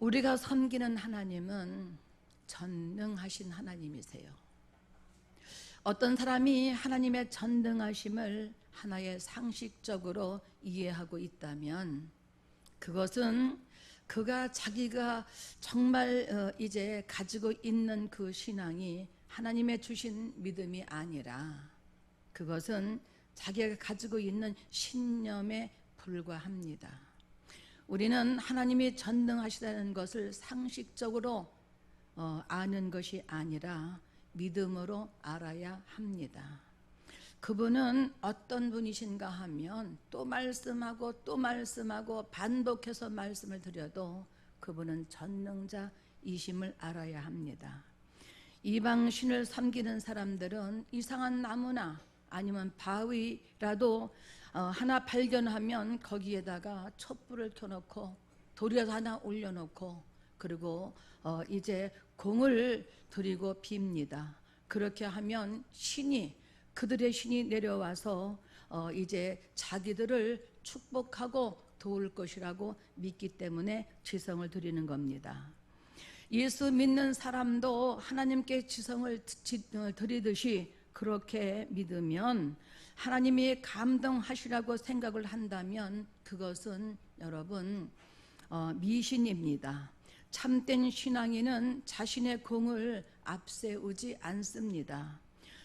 우리가 섬기는 하나님은 전능하신 하나님이세요. 어떤 사람이 하나님의 전능하심을 하나의 상식적으로 이해하고 있다면 그것은 그가 자기가 정말 이제 가지고 있는 그 신앙이 하나님의 주신 믿음이 아니라 그것은 자기가 가지고 있는 신념에 불과합니다. 우리는 하나님이 전능하시다는 것을 상식적으로 아는 것이 아니라 믿음으로 알아야 합니다. 그분은 어떤 분이신가 하면 또 말씀하고 또 말씀하고 반복해서 말씀을 드려도 그분은 전능자이심을 알아야 합니다. 이방신을 섬기는 사람들은 이상한 나무나 아니면 바위라도 하나 발견하면 거기에다가 촛불을 켜놓고 돌이라도 하나 올려놓고 그리고 이제 공을 들이고 빕니다. 그렇게 하면 그들의 신이 내려와서 이제 자기들을 축복하고 도울 것이라고 믿기 때문에 지성을 드리는 겁니다. 예수 믿는 사람도 하나님께 지성을 드리듯이 그렇게 믿으면 하나님이 감동하시라고 생각을 한다면 그것은 여러분 미신입니다. 참된 신앙인은 자신의 공을 앞세우지 않습니다.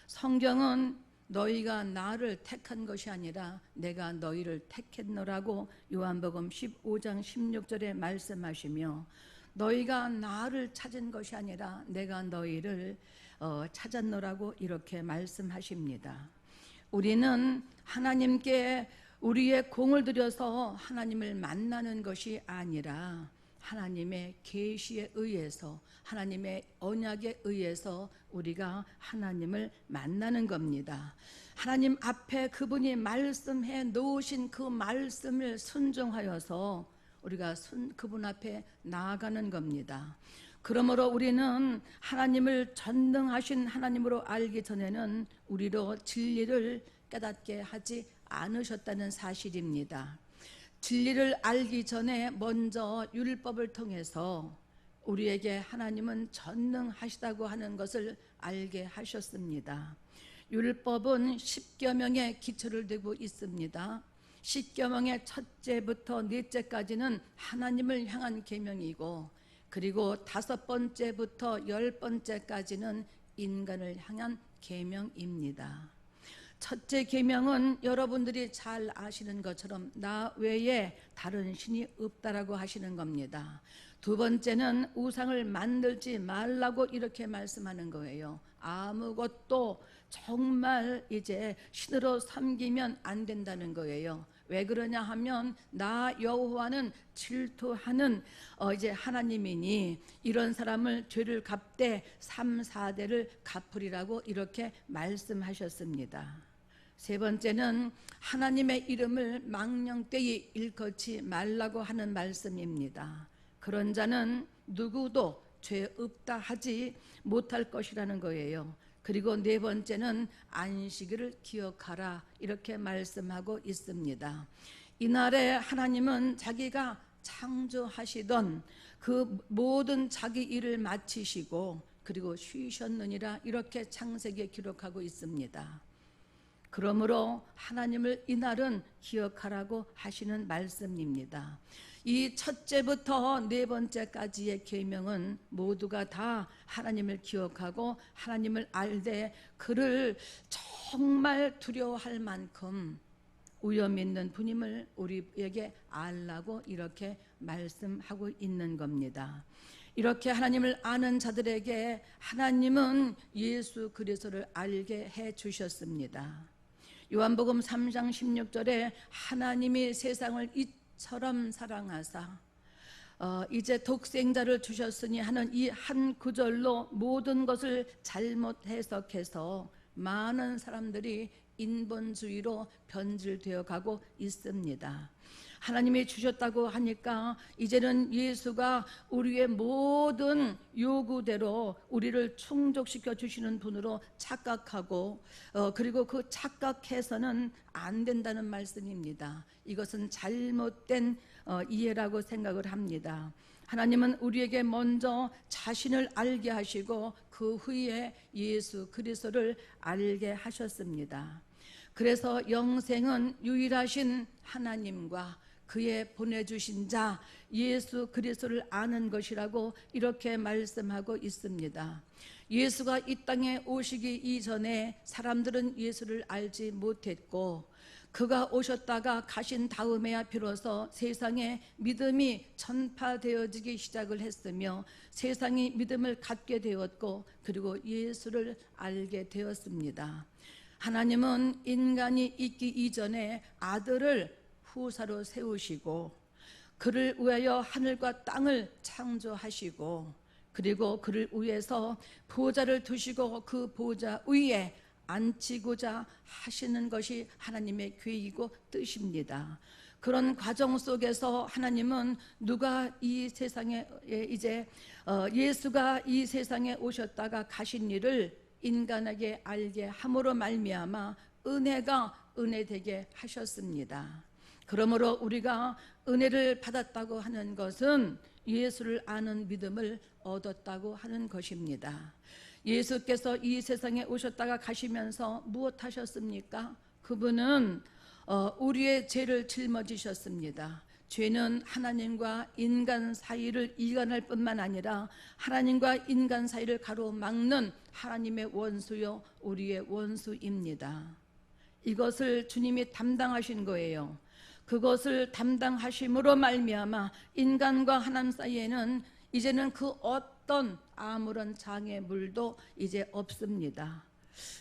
성경은 너희가 나를 택한 것이 아니라 내가 너희를 택했노라고 요한복음 15장 16절에 말씀하시며 너희가 나를 찾은 것이 아니라 내가 너희를 찾았노라고 이렇게 말씀하십니다. 우리는 하나님께 우리의 공을 들여서 하나님을 만나는 것이 아니라 하나님의 계시에 의해서 하나님의 언약에 의해서 우리가 하나님을 만나는 겁니다. 하나님 앞에 그분이 말씀해 놓으신 그 말씀을 순종하여서 우리가 그분 앞에 나아가는 겁니다. 그러므로 우리는 하나님을 전능하신 하나님으로 알기 전에는 우리로 진리를 깨닫게 하지 않으셨다는 사실입니다. 진리를 알기 전에 먼저 율법을 통해서 우리에게 하나님은 전능하시다고 하는 것을 알게 하셨습니다. 율법은 10계명의 기초를 두고 있습니다. 10계명의 첫째부터 넷째까지는 하나님을 향한 계명이고 그리고 5번째부터 10번째까지는 인간을 향한 계명입니다. 첫째 계명은 여러분들이 잘 아시는 것처럼 나 외에 다른 신이 없다라고 하시는 겁니다. 두 번째는 우상을 만들지 말라고 이렇게 말씀하는 거예요. 아무것도 정말 이제 신으로 섬기면 안 된다는 거예요. 왜 그러냐 하면 나 여호와는 질투하는 이제 하나님이니 이런 사람을 죄를 갚되 3, 4대를 갚으리라고 이렇게 말씀하셨습니다. 세 번째는 하나님의 이름을 망령되이 일컫지 말라고 하는 말씀입니다. 그런 자는 누구도 죄 없다 하지 못할 것이라는 거예요. 그리고 네 번째는 안식일을 기억하라 이렇게 말씀하고 있습니다. 이날에 하나님은 자기가 창조하시던 그 모든 자기 일을 마치시고 그리고 쉬셨느니라 이렇게 창세기에 기록하고 있습니다. 그러므로 하나님을 이날은 기억하라고 하시는 말씀입니다. 이 첫째부터 네 번째까지의 계명은 모두가 다 하나님을 기억하고 하나님을 알되 그를 정말 두려워할 만큼 위엄 있는 분임을 우리에게 알라고 이렇게 말씀하고 있는 겁니다. 이렇게 하나님을 아는 자들에게 하나님은 예수 그리스도를 알게 해 주셨습니다. 요한복음 3장 16절에 하나님이 세상을 이처럼 사랑하사 이제 독생자를 주셨으니 하는 이 한 구절로 모든 것을 잘못 해석해서 많은 사람들이 인본주의로 변질되어 가고 있습니다. 하나님이 주셨다고 하니까 이제는 예수가 우리의 모든 요구대로 우리를 충족시켜 주시는 분으로 착각하고 그리고 그 착각해서는 안 된다는 말씀입니다. 이것은 잘못된 이해라고 생각을 합니다. 하나님은 우리에게 먼저 자신을 알게 하시고 그 후에 예수 그리스도를 알게 하셨습니다. 그래서 영생은 유일하신 하나님과 그의 보내주신 자 예수 그리스도를 아는 것이라고 이렇게 말씀하고 있습니다. 예수가 이 땅에 오시기 이전에 사람들은 예수를 알지 못했고, 그가 오셨다가 가신 다음에야 비로소 세상에 믿음이 전파되어지기 시작을 했으며 세상이 믿음을 갖게 되었고, 그리고 예수를 알게 되었습니다. 하나님은 인간이 있기 이전에 아들을 후사로 세우시고 그를 위하여 하늘과 땅을 창조하시고, 그리고 그를 위해서 보좌를 두시고 그 보좌 위에 앉히고자 하시는 것이 하나님의 계획이고 뜻입니다. 그런 과정 속에서 하나님은 누가 이 세상에 예수가 이 세상에 오셨다가 가신 일을 인간에게 알게 함으로 말미암아 은혜가 은혜되게 하셨습니다. 그러므로 우리가 은혜를 받았다고 하는 것은 예수를 아는 믿음을 얻었다고 하는 것입니다. 예수께서 이 세상에 오셨다가 가시면서 무엇 하셨습니까? 그분은 우리의 죄를 짊어지셨습니다. 죄는 하나님과 인간 사이를 이간할 뿐만 아니라 하나님과 인간 사이를 가로막는 하나님의 원수요 우리의 원수입니다. 이것을 주님이 담당하신 거예요. 그것을 담당하심으로 말미암아 인간과 하나님 사이에는 이제는 그 어떤 아무런 장애물도 이제 없습니다.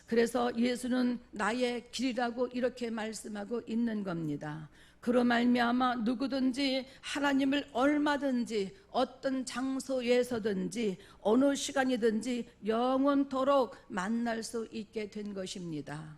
그래서 예수는 나의 길이라고 이렇게 말씀하고 있는 겁니다. 그로 말미암아 누구든지 하나님을 얼마든지 어떤 장소에서든지 어느 시간이든지 영원토록 만날 수 있게 된 것입니다.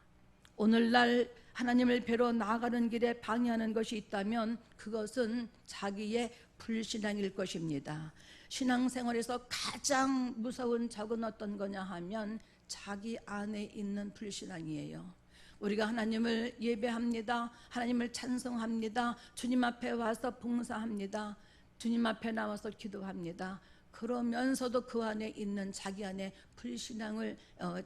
오늘날 하나님을 뵈러 나아가는 길에 방해하는 것이 있다면 그것은 자기의 불신앙일 것입니다. 신앙생활에서 가장 무서운 적은 어떤 거냐 하면 자기 안에 있는 불신앙이에요. 우리가 하나님을 예배합니다. 하나님을 찬송합니다. 주님 앞에 와서 봉사합니다. 주님 앞에 나와서 기도합니다. 그러면서도 그 안에 있는 자기 안에 불신앙을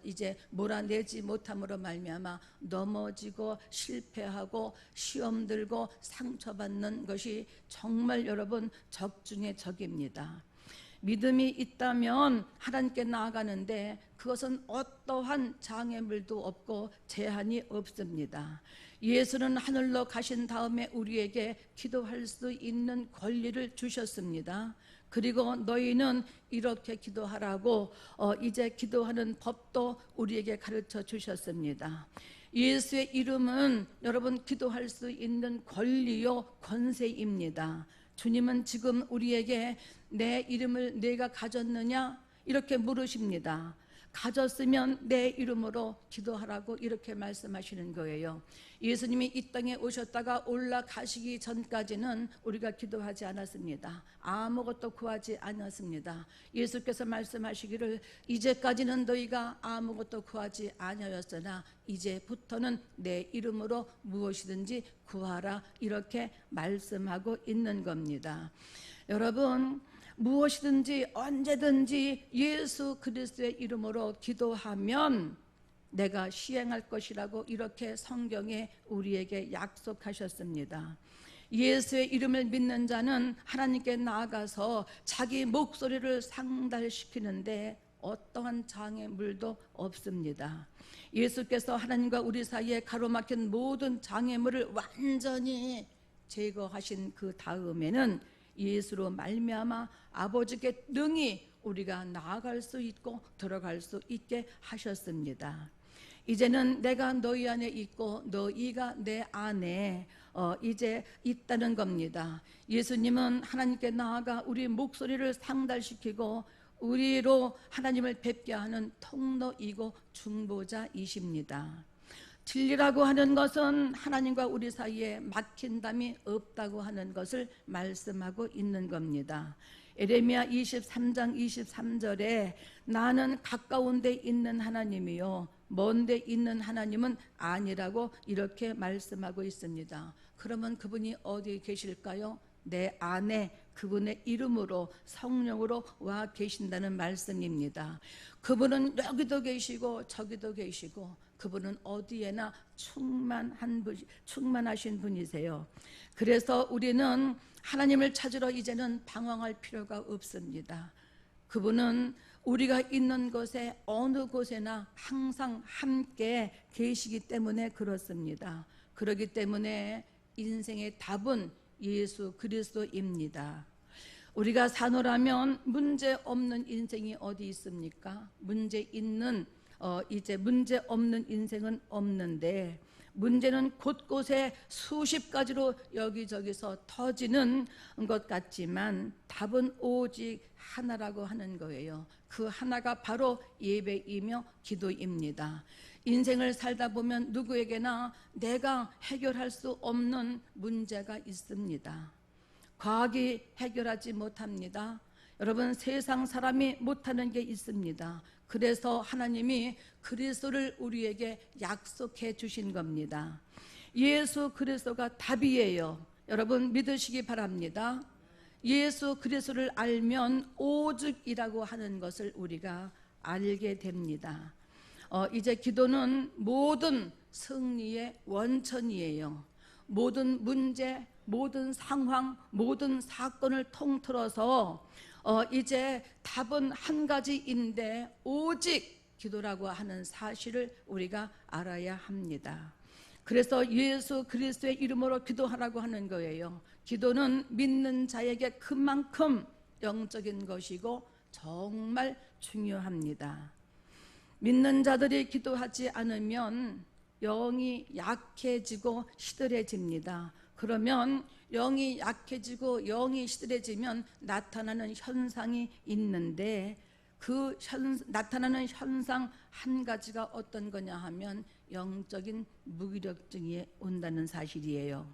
이제 몰아내지 못함으로 말미암아 넘어지고 실패하고 시험 들고 상처받는 것이 정말 여러분 적 중에 적입니다. 믿음이 있다면 하나님께 나아가는데 그것은 어떠한 장애물도 없고 제한이 없습니다. 예수는 하늘로 가신 다음에 우리에게 기도할 수 있는 권리를 주셨습니다. 그리고 너희는 이렇게 기도하라고 이제 기도하는 법도 우리에게 가르쳐 주셨습니다. 예수의 이름은 여러분 기도할 수 있는 권리요 권세입니다. 주님은 지금 우리에게 내 이름을 내가 가졌느냐 이렇게 물으십니다. 가졌으면 내 이름으로 기도하라고 이렇게 말씀하시는 거예요. 예수님이 이 땅에 오셨다가 올라가시기 전까지는 우리가 기도하지 않았습니다. 아무것도 구하지 않았습니다. 예수께서 말씀하시기를 이제까지는 너희가 아무것도 구하지 아니하였으나 이제부터는 내 이름으로 무엇이든지 구하라 이렇게 말씀하고 있는 겁니다. 여러분 무엇이든지 언제든지 예수 그리스도의 이름으로 기도하면 내가 시행할 것이라고 이렇게 성경에 우리에게 약속하셨습니다. 예수의 이름을 믿는 자는 하나님께 나아가서 자기 목소리를 상달시키는데 어떠한 장애물도 없습니다. 예수께서 하나님과 우리 사이에 가로막힌 모든 장애물을 완전히 제거하신 그 다음에는 예수로 말미암아 아버지께 능히 우리가 나아갈 수 있고 들어갈 수 있게 하셨습니다. 이제는 내가 너희 안에 있고 너희가 내 안에 이제 있다는 겁니다. 예수님은 하나님께 나아가 우리 목소리를 상달시키고 우리로 하나님을 뵙게 하는 통로이고 중보자이십니다. 진리라고 하는 것은 하나님과 우리 사이에 막힌담이 없다고 하는 것을 말씀하고 있는 겁니다. 에레미야 23장 23절에 나는 가까운 데 있는 하나님이요 먼 데 있는 하나님은 아니라고 이렇게 말씀하고 있습니다. 그러면 그분이 어디 계실까요? 내 안에 그분의 이름으로 성령으로 와 계신다는 말씀입니다. 그분은 여기도 계시고 저기도 계시고 그분은 어디에나 충만하신 분이세요. 그래서 우리는 하나님을 찾으러 이제는 방황할 필요가 없습니다. 그분은 우리가 있는 곳에 어느 곳에나 항상 함께 계시기 때문에 그렇습니다. 그렇기 때문에 인생의 답은 예수 그리스도입니다. 우리가 사노라면 문제 없는 인생이 어디 있습니까? 문제 없는 인생은 없는데 문제는 곳곳에 수십 가지로 여기저기서 터지는 것 같지만 답은 오직 하나라고 하는 거예요. 그 하나가 바로 예배이며 기도입니다. 인생을 살다 보면 누구에게나 내가 해결할 수 없는 문제가 있습니다. 과학이 해결하지 못합니다. 여러분, 세상 사람이 못하는 게 있습니다. 그래서 하나님이 그리스도를 우리에게 약속해 주신 겁니다. 예수 그리스도가 답이에요. 여러분 믿으시기 바랍니다. 예수 그리스도를 알면 오직이라고 하는 것을 우리가 알게 됩니다. 이제 기도는 모든 승리의 원천이에요. 모든 문제, 모든 상황, 모든 사건을 통틀어서 이제 답은 한 가지인데 오직 기도라고 하는 사실을 우리가 알아야 합니다. 그래서 예수 그리스도의 이름으로 기도하라고 하는 거예요. 기도는 믿는 자에게 그만큼 영적인 것이고 정말 중요합니다. 믿는 자들이 기도하지 않으면 영이 약해지고 시들해집니다. 그러면 영이 약해지고 영이 시들해지면 나타나는 현상이 있는데 그 나타나는 현상 한 가지가 어떤 거냐 하면 영적인 무기력증이 온다는 사실이에요.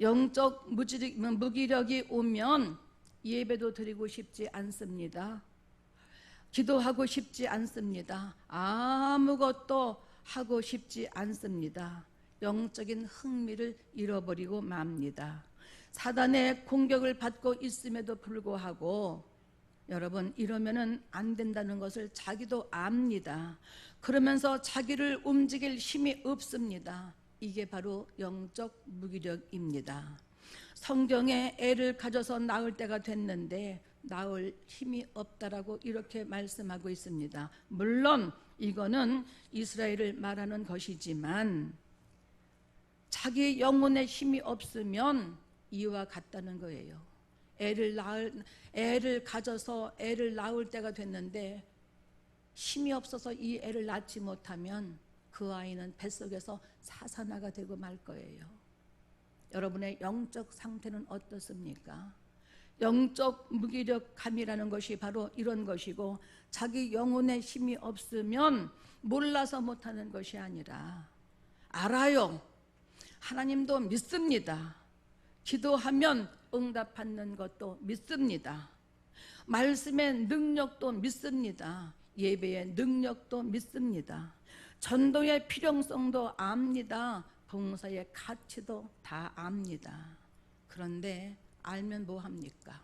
영적 무기력이 오면 예배도 드리고 싶지 않습니다. 기도하고 싶지 않습니다. 아무것도 하고 싶지 않습니다. 영적인 흥미를 잃어버리고 맙니다. 사단의 공격을 받고 있음에도 불구하고 여러분 이러면은 안 된다는 것을 자기도 압니다. 그러면서 자기를 움직일 힘이 없습니다. 이게 바로 영적 무기력입니다. 성경에 애를 가져서 낳을 때가 됐는데 낳을 힘이 없다라고 이렇게 말씀하고 있습니다. 물론 이거는 이스라엘을 말하는 것이지만 자기 영혼의 힘이 없으면 이와 같다는 거예요. 애를 가져서 애를 낳을 때가 됐는데 힘이 없어서 이 애를 낳지 못하면 그 아이는 뱃속에서 사사나가 되고 말 거예요. 여러분의 영적 상태는 어떻습니까? 영적 무기력감이라는 것이 바로 이런 것이고 자기 영혼의 힘이 없으면 몰라서 못하는 것이 아니라 알아요. 하나님도 믿습니다. 기도하면 응답받는 것도 믿습니다. 말씀의 능력도 믿습니다. 예배의 능력도 믿습니다. 전도의 필요성도 압니다. 봉사의 가치도 다 압니다. 그런데 알면 뭐합니까?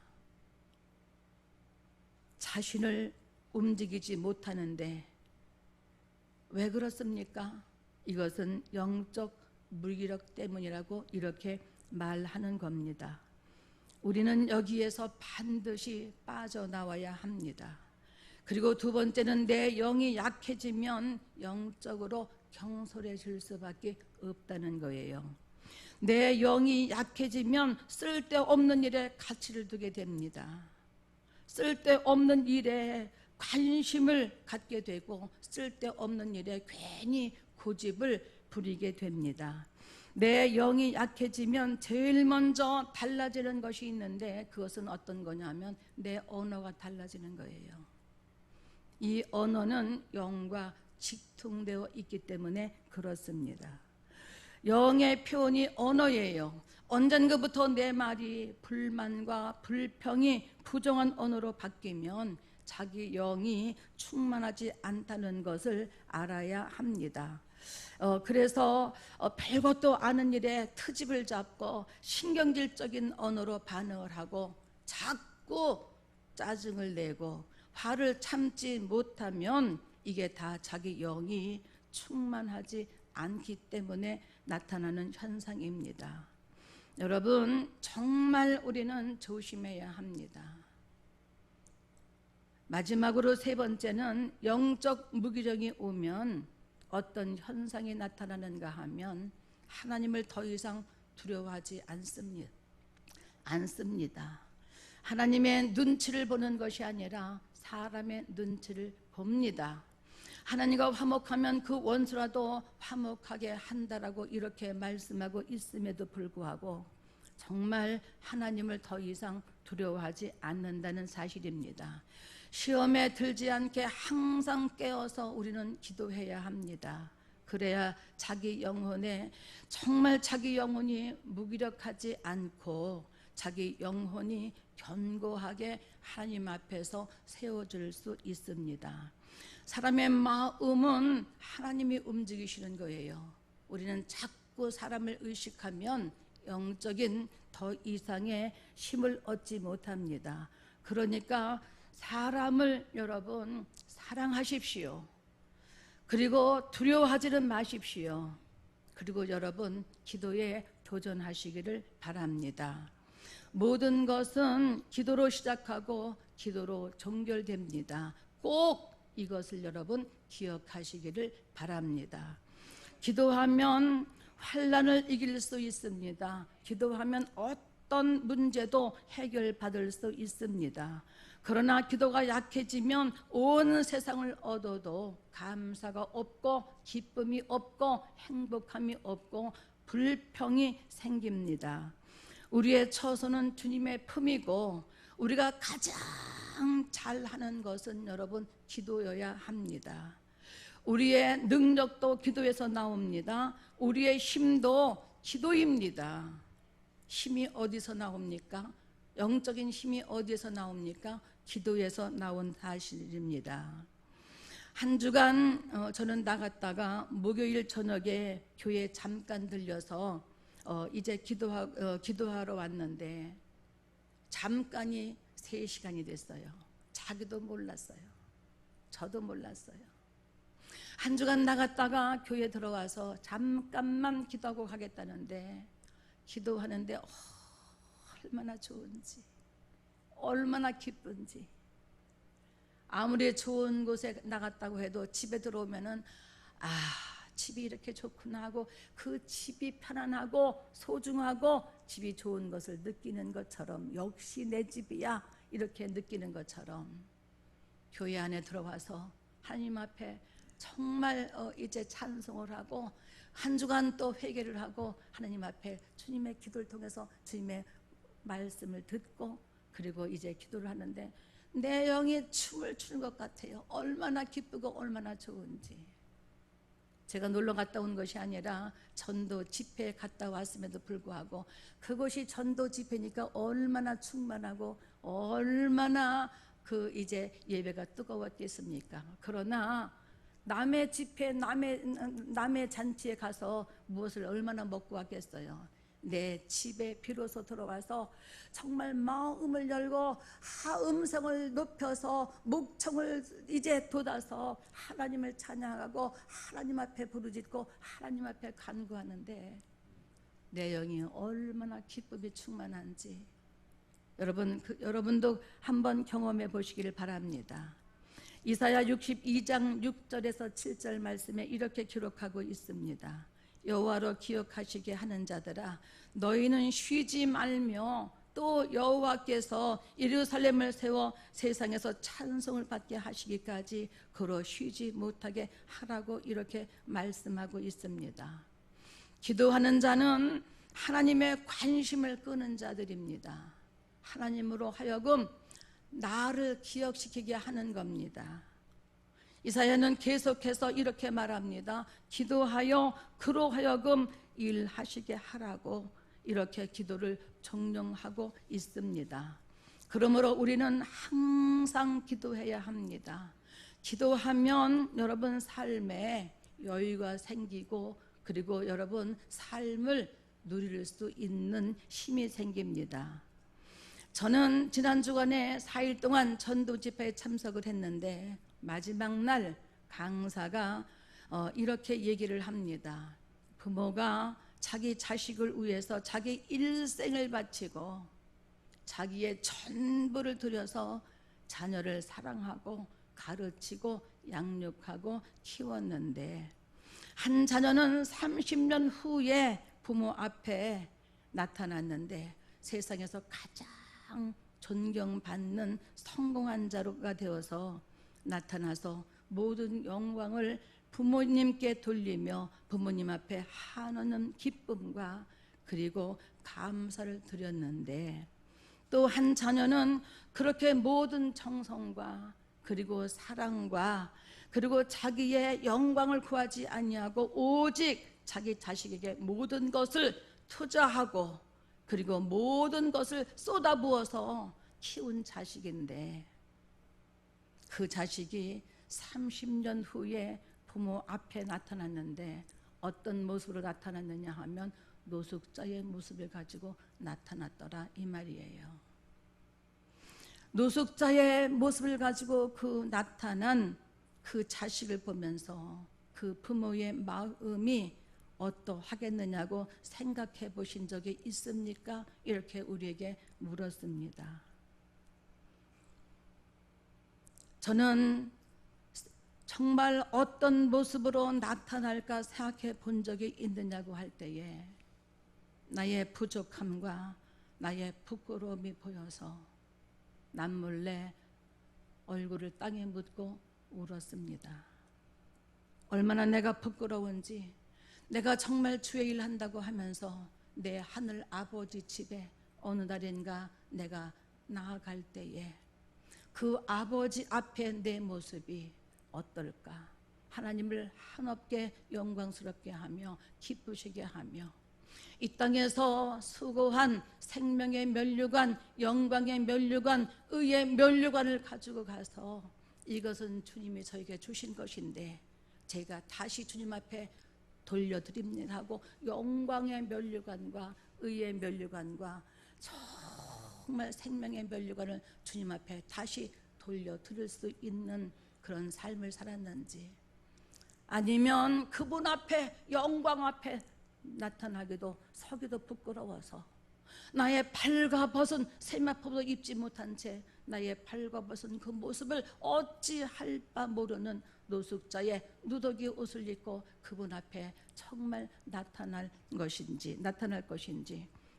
자신을 움직이지 못하는데 왜 그렇습니까? 이것은 영적 무기력 때문이라고 이렇게 말하는 겁니다. 우리는 여기에서 반드시 빠져나와야 합니다. 그리고 두 번째는 내 영이 약해지면 영적으로 경솔해질 수밖에 없다는 거예요. 내 영이 약해지면 쓸데없는 일에 가치를 두게 됩니다. 쓸데없는 일에 관심을 갖게 되고 쓸데없는 일에 괜히 고집을 부리게 됩니다. 내 영이 약해지면 제일 먼저 달라지는 것이 있는데 그것은 어떤 거냐면 내 언어가 달라지는 거예요. 이 언어는 영과 직통되어 있기 때문에 그렇습니다. 영의 표현이 언어예요. 언젠가부터 내 말이 불만과 불평이 부정한 언어로 바뀌면 자기 영이 충만하지 않다는 것을 알아야 합니다. 그래서 별것도 아는 일에 트집을 잡고 신경질적인 언어로 반응을 하고 자꾸 짜증을 내고 화를 참지 못하면 이게 다 자기 영이 충만하지 않기 때문에 나타나는 현상입니다. 여러분, 정말 우리는 조심해야 합니다. 마지막으로 세 번째는 영적 무기력이 오면 어떤 현상이 나타나는가 하면 하나님을 더 이상 두려워하지 않습니다. 하나님의 눈치를 보는 것이 아니라 사람의 눈치를 봅니다. 하나님과 화목하면 그 원수라도 화목하게 한다라고 이렇게 말씀하고 있음에도 불구하고 정말 하나님을 더 이상 두려워하지 않는다는 사실입니다. 시험에 들지 않게 항상 깨어서 우리는 기도해야 합니다. 그래야 자기 영혼에 정말 자기 영혼이 무기력하지 않고 자기 영혼이 견고하게 하나님 앞에서 세워질 수 있습니다. 사람의 마음은 하나님이 움직이시는 거예요. 우리는 자꾸 사람을 의식하면 영적인 더 이상의 힘을 얻지 못합니다. 그러니까 사람을 여러분 사랑하십시오. 그리고 두려워하지는 마십시오. 그리고 여러분 기도에 도전하시기를 바랍니다. 모든 것은 기도로 시작하고 기도로 종결됩니다. 꼭 이것을 여러분 기억하시기를 바랍니다. 기도하면 환난을 이길 수 있습니다. 기도하면 어떤 문제도 해결받을 수 있습니다. 그러나 기도가 약해지면 온 세상을 얻어도 감사가 없고 기쁨이 없고 행복함이 없고 불평이 생깁니다. 우리의 처소는 주님의 품이고 우리가 가장 잘하는 것은 여러분 기도여야 합니다. 우리의 능력도 기도에서 나옵니다. 우리의 힘도 기도입니다. 힘이 어디서 나옵니까? 영적인 힘이 어디에서 나옵니까? 기도에서 나온 사실입니다. 한 주간 저는 나갔다가 목요일 저녁에 교회에 잠깐 들려서 이제 기도하러 왔는데 잠깐이 3시간이 됐어요. 자기도 몰랐어요. 저도 몰랐어요. 한 주간 나갔다가 교회 들어와서 잠깐만 기도하고 가겠다는데 기도하는데 얼마나 좋은지, 얼마나 기쁜지. 아무리 좋은 곳에 나갔다고 해도 집에 들어오면은 집이 이렇게 좋구나 하고 그 집이 편안하고 소중하고 집이 좋은 것을 느끼는 것처럼 역시 내 집이야 이렇게 느끼는 것처럼 교회 안에 들어와서 하나님 앞에 정말 이제 찬송을 하고 한 주간 또 회개를 하고 하나님 앞에 주님의 기도를 통해서 주님의 말씀을 듣고 그리고 이제 기도를 하는데 내 영이 춤을 추는 것 같아요. 얼마나 기쁘고 얼마나 좋은지. 제가 놀러 갔다 온 것이 아니라 전도 집회에 갔다 왔음에도 불구하고 그것이 전도 집회니까 얼마나 충만하고 얼마나 그 이제 예배가 뜨거웠겠습니까? 그러나 남의 집회, 남의 잔치에 가서 무엇을 얼마나 먹고 왔겠어요? 내 집에 비로소 들어와서 정말 마음을 열고 음성을 높여서 목청을 이제 돋아서 하나님을 찬양하고 하나님 앞에 부르짖고 하나님 앞에 간구하는데 내 영이 얼마나 기쁨이 충만한지 여러분도 한번 경험해 보시기를 바랍니다. 이사야 62장 6절에서 7절 말씀에 이렇게 기록하고 있습니다. 여호와로 기억하시게 하는 자들아 너희는 쉬지 말며 또 여호와께서 예루살렘을 세워 세상에서 찬송을 받게 하시기까지 그로 쉬지 못하게 하라고 이렇게 말씀하고 있습니다. 기도하는 자는 하나님의 관심을 끄는 자들입니다. 하나님으로 하여금 나를 기억시키게 하는 겁니다. 이사야는 계속해서 이렇게 말합니다. 기도하여 그로 하여금 일하시게 하라고 이렇게 기도를 정령하고 있습니다. 그러므로 우리는 항상 기도해야 합니다. 기도하면 여러분 삶에 여유가 생기고 그리고 여러분 삶을 누릴 수 있는 힘이 생깁니다. 저는 지난 주간에 4일 동안 전도 집회에 참석을 했는데 마지막 날 강사가 이렇게 얘기를 합니다. 부모가 자기 자식을 위해서 자기 일생을 바치고 자기의 전부를 들여서 자녀를 사랑하고 가르치고 양육하고 키웠는데 한 자녀는 30년 후에 부모 앞에 나타났는데 세상에서 가장 존경받는 성공한 자가 되어서 나타나서 모든 영광을 부모님께 돌리며 부모님 앞에 한없는 기쁨과 그리고 감사를 드렸는데 또 한 자녀는 그렇게 모든 정성과 그리고 사랑과 그리고 자기의 영광을 구하지 아니하고 오직 자기 자식에게 모든 것을 투자하고 그리고 모든 것을 쏟아부어서 키운 자식인데 그 자식이 30년 후에 부모 앞에 나타났는데 어떤 모습으로 나타났느냐 하면 노숙자의 모습을 가지고 나타났더라 이 말이에요. 노숙자의 모습을 가지고 그 나타난 그 자식을 보면서 그 부모의 마음이 어떠하겠느냐고 생각해 보신 적이 있습니까? 이렇게 우리에게 물었습니다. 저는 정말 어떤 모습으로 나타날까 생각해 본 적이 있느냐고 할 때에 나의 부족함과 나의 부끄러움이 보여서 남몰래 얼굴을 땅에 묻고 울었습니다. 얼마나 내가 부끄러운지 내가 정말 주의 일 한다고 하면서 내 하늘 아버지 집에 어느 날인가 내가 나아갈 때에 그 아버지 앞에 내 모습이 어떨까? 하나님을 한없게 영광스럽게 하며 기쁘시게 하며 이 땅에서 수고한 생명의 면류관, 영광의 면류관, 의의 면류관을 가지고 가서 이것은 주님이 저에게 주신 것인데 제가 다시 주님 앞에 돌려드립니다 하고 영광의 면류관과 의의 면류관과 정말 생명의 면류관을 주님 앞에 다시 돌려드릴 수 있는 그런 삶을 살았는지 아니면 그분 앞에 영광 앞에 나타나기도 서기도 부끄러워서 나의 발가벗은 세마포도 입지 못한 채 나의 발가벗은 그 모습을 어찌할 바 모르는 노숙자의 누더기 옷을 입고 그분 앞에 정말 나타날 것인지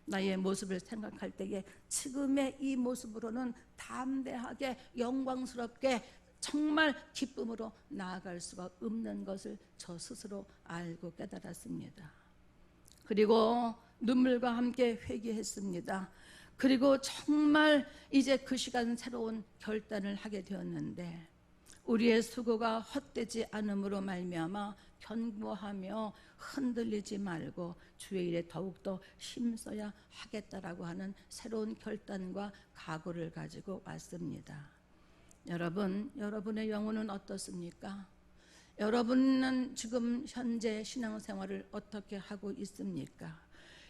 나의 모습을 생각할 때에 지금의 이 모습으로는 담대하게 영광스럽게 정말 기쁨으로 나아갈 수가 없는 것을 저 스스로 알고 깨달았습니다. 그리고 눈물과 함께 회개했습니다. 그리고 정말 이제 그 시간 새로운 결단을 하게 되었는데 우리의 수고가 헛되지 않음으로 말미암아 견고하며 흔들리지 말고 주의 일에 더욱더 힘써야 하겠다라고 하는 새로운 결단과 각오를 가지고 왔습니다. 여러분, 여러분의 영혼은 어떻습니까? 여러분은 지금 현재 신앙생활을 어떻게 하고 있습니까?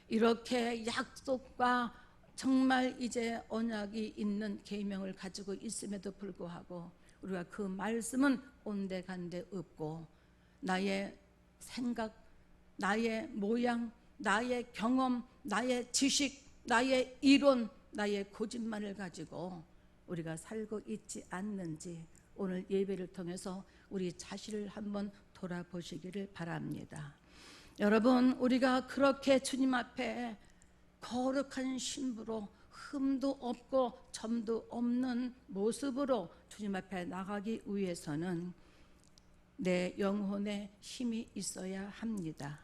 이렇게 약속과 정말 이제 언약이 있는 계명을 가지고 있음에도 불구하고 우리가 그 말씀은 온데간데 없고 나의 생각, 나의 모양, 나의 경험, 나의 지식, 나의 이론, 나의 고집만을 가지고 우리가 살고 있지 않는지 오늘 예배를 통해서 우리 자신을 한번 돌아보시기를 바랍니다. 여러분, 우리가 그렇게 주님 앞에 거룩한 신부로 흠도 없고 점도 없는 모습으로 주님 앞에 나가기 위해서는 내 영혼에 힘이 있어야 합니다.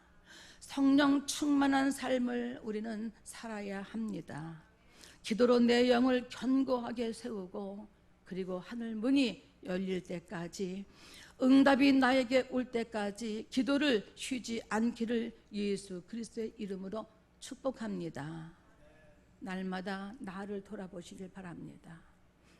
성령 충만한 삶을 우리는 살아야 합니다. 기도로 내 영을 견고하게 세우고 그리고 하늘 문이 열릴 때까지 응답이 나에게 올 때까지 기도를 쉬지 않기를 예수 그리스도의 이름으로 축복합니다. 날마다 나를 돌아보시길 바랍니다.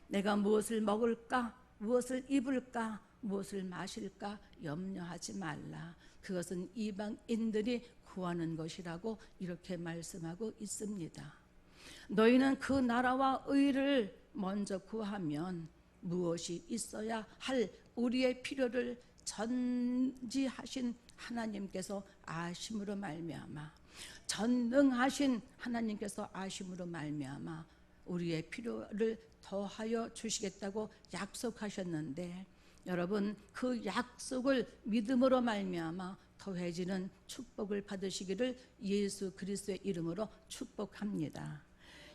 내가 무엇을 먹을까? 무엇을 입을까? 무엇을 마실까 염려하지 말라. 그것은 이방인들이 구하는 것이라고 이렇게 말씀하고 있습니다. 너희는 그 나라와 의를 먼저 구하면 무엇이 있어야 할 우리의 필요를 전지하신 하나님께서 아심으로 말미암아, 전능하신 하나님께서 아심으로 말미암아 우리의 필요를 더하여 주시겠다고 약속하셨는데, 여러분 그 약속을 믿음으로 말미암아 더해지는 축복을 받으시기를 예수 그리스도의 이름으로 축복합니다.